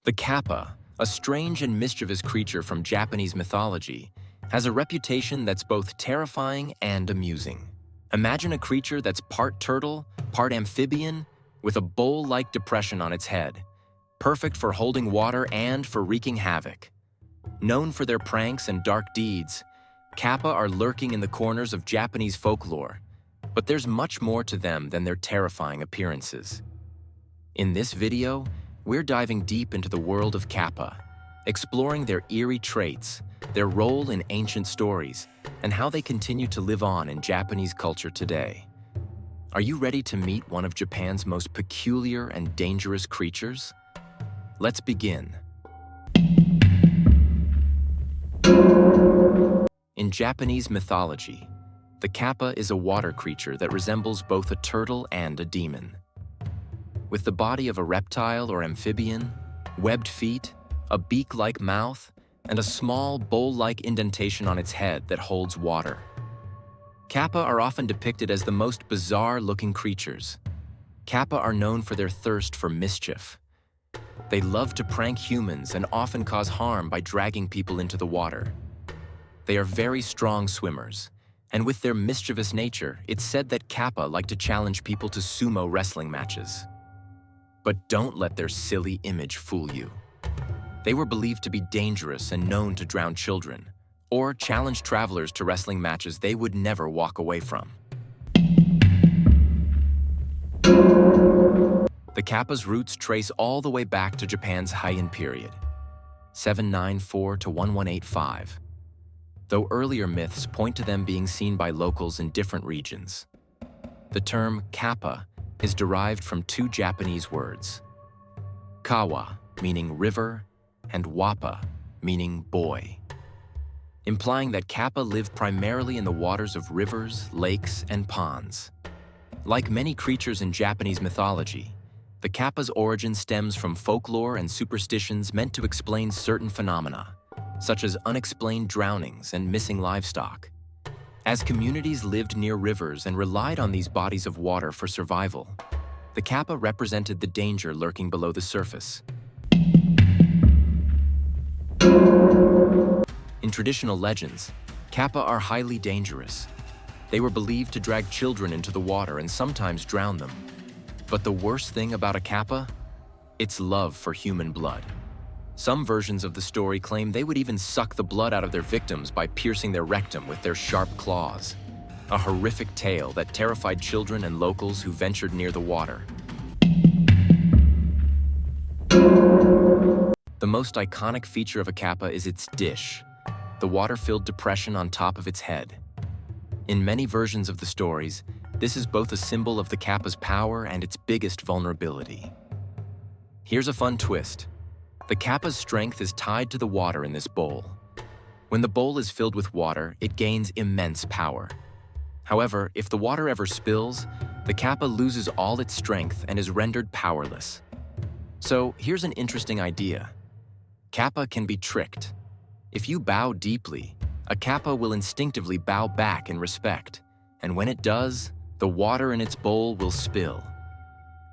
The Kappa, a strange and mischievous creature from Japanese mythology, has a reputation that's both terrifying and amusing. Imagine a creature that's part turtle, part amphibian, with a bowl-like depression on its head, perfect for holding water and for wreaking havoc. Known for their pranks and dark deeds, Kappa are lurking in the corners of Japanese folklore, but there's much more to them than their terrifying appearances. In this video, we're diving deep into the world of Kappa, exploring their eerie traits, their role in ancient stories, and how they continue to live on in Japanese culture today. Are you ready to meet one of Japan's most peculiar and dangerous creatures? Let's begin. In Japanese mythology, the Kappa is a water creature that resembles both a turtle and a demon. With the body of a reptile or amphibian, webbed feet, a beak-like mouth, and a small bowl-like indentation on its head that holds water. Kappa are often depicted as the most bizarre-looking creatures. Kappa are known for their thirst for mischief. They love to prank humans and often cause harm by dragging people into the water. They are very strong swimmers, and with their mischievous nature, it's said that Kappa like to challenge people to sumo wrestling matches. But don't let their silly image fool you. They were believed to be dangerous and known to drown children, or challenge travelers to wrestling matches they would never walk away from. The Kappa's roots trace all the way back to Japan's Heian period, 794 to 1185, though earlier myths point to them being seen by locals in different regions. The term Kappa is derived from two Japanese words, kawa, meaning river, and wappa, meaning boy, implying that Kappa live primarily in the waters of rivers, lakes, and ponds. Like many creatures in Japanese mythology, the Kappa's origin stems from folklore and superstitions meant to explain certain phenomena, such as unexplained drownings and missing livestock. As communities lived near rivers and relied on these bodies of water for survival, the Kappa represented the danger lurking below the surface. In traditional legends, Kappa are highly dangerous. They were believed to drag children into the water and sometimes drown them. But the worst thing about a Kappa? Its love for human blood. Some versions of the story claim they would even suck the blood out of their victims by piercing their rectum with their sharp claws. A horrific tale that terrified children and locals who ventured near the water. The most iconic feature of a Kappa is its dish, the water-filled depression on top of its head. In many versions of the stories, this is both a symbol of the Kappa's power and its biggest vulnerability. Here's a fun twist. The Kappa's strength is tied to the water in this bowl. When the bowl is filled with water, it gains immense power. However, if the water ever spills, the Kappa loses all its strength and is rendered powerless. So here's an interesting idea. Kappa can be tricked. If you bow deeply, a Kappa will instinctively bow back in respect, and when it does, the water in its bowl will spill.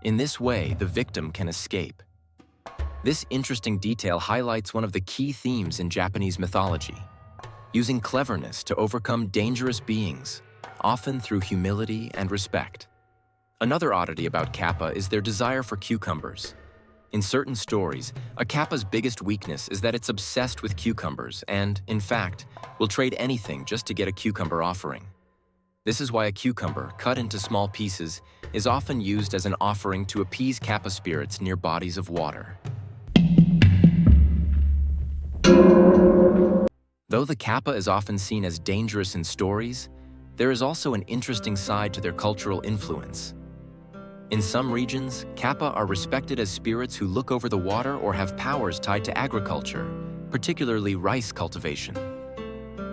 In this way, the victim can escape. This interesting detail highlights one of the key themes in Japanese mythology, using cleverness to overcome dangerous beings, often through humility and respect. Another oddity about Kappa is their desire for cucumbers. In certain stories, a Kappa's biggest weakness is that it's obsessed with cucumbers and, in fact, will trade anything just to get a cucumber offering. This is why a cucumber, cut into small pieces, is often used as an offering to appease Kappa spirits near bodies of water. Though the Kappa is often seen as dangerous in stories, there is also an interesting side to their cultural influence. In some regions, Kappa are respected as spirits who look over the water or have powers tied to agriculture, particularly rice cultivation.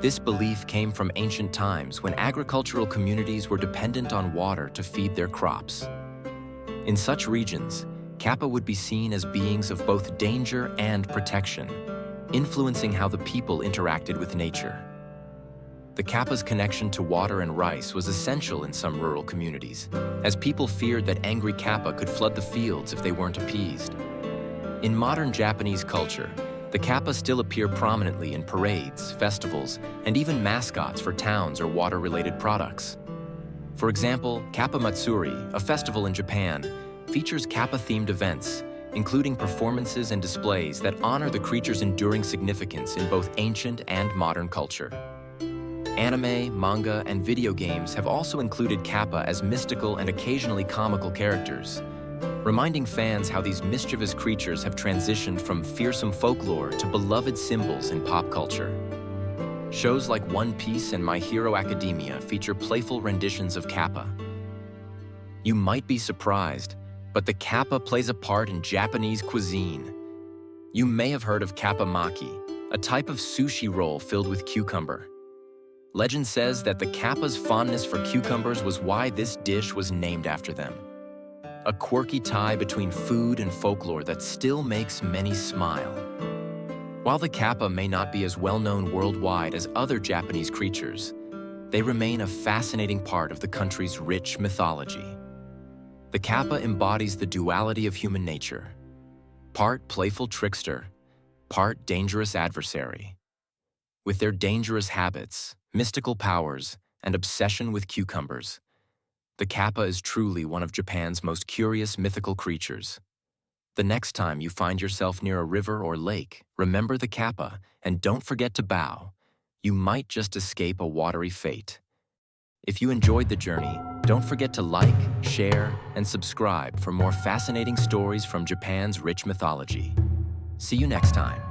This belief came from ancient times when agricultural communities were dependent on water to feed their crops. In such regions, Kappa would be seen as beings of both danger and protection, influencing how the people interacted with nature. The Kappa's connection to water and rice was essential in some rural communities, as people feared that angry Kappa could flood the fields if they weren't appeased. In modern Japanese culture, the kappa still appear prominently in parades, festivals, and even mascots for towns or water-related products. For example, Kappa Matsuri, a festival in Japan, features kappa-themed events, including performances and displays that honor the creature's enduring significance in both ancient and modern culture. Anime, manga, and video games have also included kappa as mystical and occasionally comical characters, reminding fans how these mischievous creatures have transitioned from fearsome folklore to beloved symbols in pop culture. Shows like One Piece and My Hero Academia feature playful renditions of kappa. You might be surprised, but the kappa plays a part in Japanese cuisine. You may have heard of kappa maki, a type of sushi roll filled with cucumber. Legend says that the kappa's fondness for cucumbers was why this dish was named after them. A quirky tie between food and folklore that still makes many smile. While the kappa may not be as well-known worldwide as other Japanese creatures, they remain a fascinating part of the country's rich mythology. The kappa embodies the duality of human nature, part playful trickster, part dangerous adversary. With their dangerous habits, mystical powers, and obsession with cucumbers, the kappa is truly one of Japan's most curious mythical creatures. The next time you find yourself near a river or lake, remember the kappa and don't forget to bow. You might just escape a watery fate. If you enjoyed the journey, don't forget to like, share, and subscribe for more fascinating stories from Japan's rich mythology. See you next time.